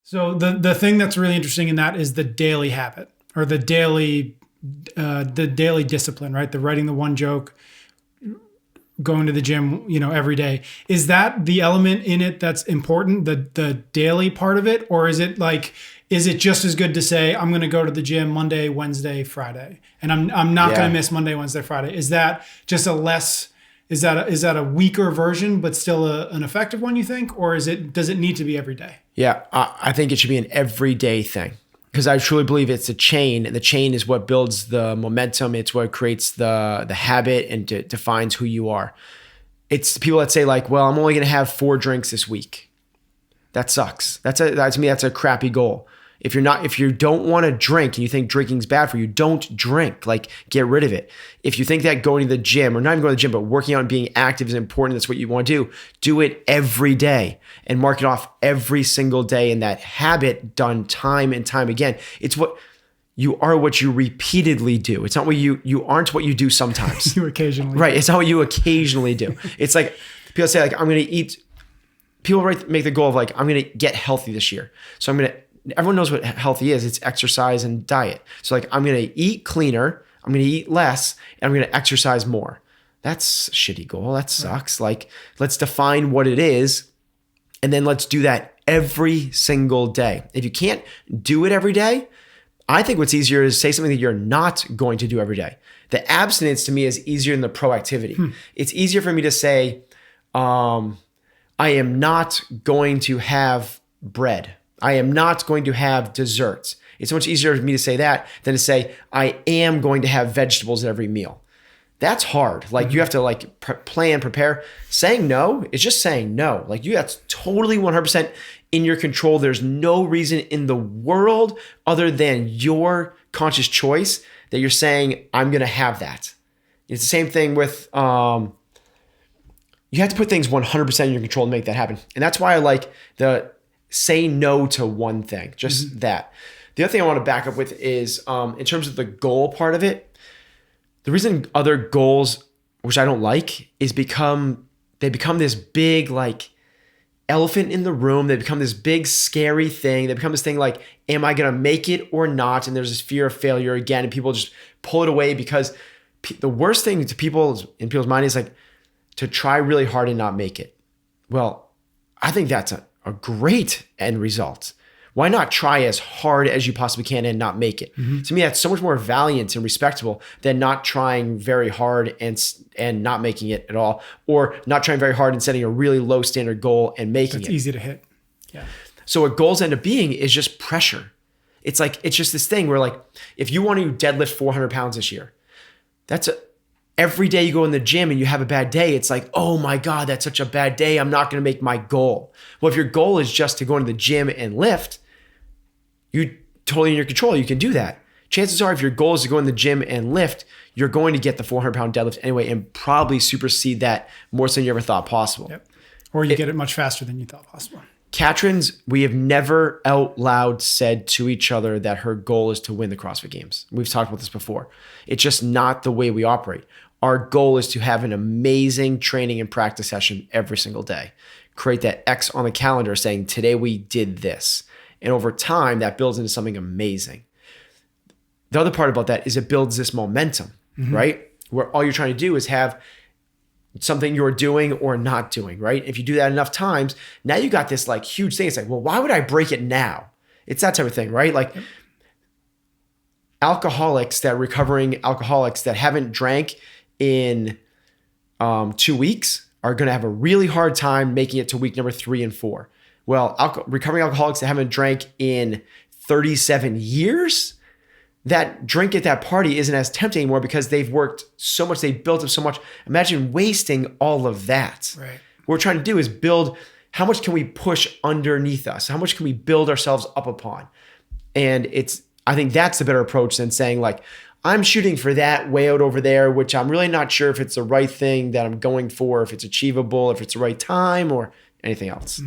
So the thing that's really interesting in that is the daily habit or the daily discipline, right? The writing the one joke, going to the gym, every day. Is that the element in it that's important, the daily part of it? Or is it just as good to say, I'm going to go to the gym Monday, Wednesday, Friday, and I'm not going to miss Monday, Wednesday, Friday? Is that just is that a weaker version, but still an effective one, you think? Or does it need to be every day? Yeah, I think it should be an everyday thing because I truly believe it's a chain, and the chain is what builds the momentum. It's what creates the habit and defines who you are. It's people that say like, well, I'm only going to have 4 drinks this week. That sucks. To me, that's a crappy goal. If you don't want to drink and you think drinking's bad for you, don't drink. Like, get rid of it. If you think that going to the gym, or not even going to the gym, but working out and being active is important, that's what you want to do it every day and mark it off every single day. And that habit done time and time again. It's what you are, what you repeatedly do. It's not what you aren't what you do sometimes. You occasionally. Right. It's not what you occasionally do. It's like people say like, I'm going to eat. People make the goal of like, I'm going to get healthy this year. So everyone knows what healthy is. It's exercise and diet. So like, I'm going to eat cleaner, I'm going to eat less, and I'm going to exercise more. That's a shitty goal. That sucks. Right. Like, let's define what it is, and then let's do that every single day. If you can't do it every day, I think what's easier is say something that you're not going to do every day. The abstinence to me is easier than the proactivity. It's easier for me to say, I am not going to have bread. I am not going to have desserts. It's so much easier for me to say that than to say, I am going to have vegetables at every meal. That's hard. Like you have to like plan, prepare. Saying no is just saying no. Like that's totally 100% in your control. There's no reason in the world other than your conscious choice that you're saying, I'm going to have that. It's the same thing with, you have to put things 100% in your control to make that happen. And that's why I like say no to one thing, just that. The other thing I want to back up with is in terms of the goal part of it, the reason other goals, which I don't like, is they become this big like elephant in the room. They become this big scary thing. They become this thing like, am I going to make it or not? And there's this fear of failure again, and people just pull it away because the worst thing in people's mind is like to try really hard and not make it. Well, I think that's a great end result. Why not try as hard as you possibly can and not make it? To me, that's so much more valiant and respectable than not trying very hard and not making it at all, or not trying very hard and setting a really low standard goal and making it. It's easy to hit. Yeah. So what goals end up being is just pressure. It's just this thing where like, if you want to deadlift 400 pounds this year, every day you go in the gym and you have a bad day, it's like, oh my God, that's such a bad day. I'm not going to make my goal. Well, if your goal is just to go into the gym and lift, you totally in your control. You can do that. Chances are if your goal is to go in the gym and lift, you're going to get the 400-pound deadlift anyway and probably supersede that more so than you ever thought possible. Yep. Or you get it much faster than you thought possible. Katrins, we have never out loud said to each other that her goal is to win the CrossFit Games. We've talked about this before. It's just not the way we operate. Our goal is to have an amazing training and practice session every single day. Create that X on the calendar saying, today we did this. And over time, that builds into something amazing. The other part about that is it builds this momentum, right? Where all you're trying to do is have something you're doing or not doing, right? If you do that enough times, now you got this like huge thing. It's like, well, why would I break it now? It's that type of thing, right? Like recovering alcoholics that haven't drank in 2 weeks are going to have a really hard time making it to week number 3 and 4. Well, recovering alcoholics that haven't drank in 37 years, that drink at that party isn't as tempting anymore because they've worked so much, they've built up so much. Imagine wasting all of that. Right. What we're trying to do is build, how much can we push underneath us? How much can we build ourselves up upon? And I think that's the better approach than saying like, I'm shooting for that way out over there, which I'm really not sure if it's the right thing that I'm going for, if it's achievable, if it's the right time or anything else.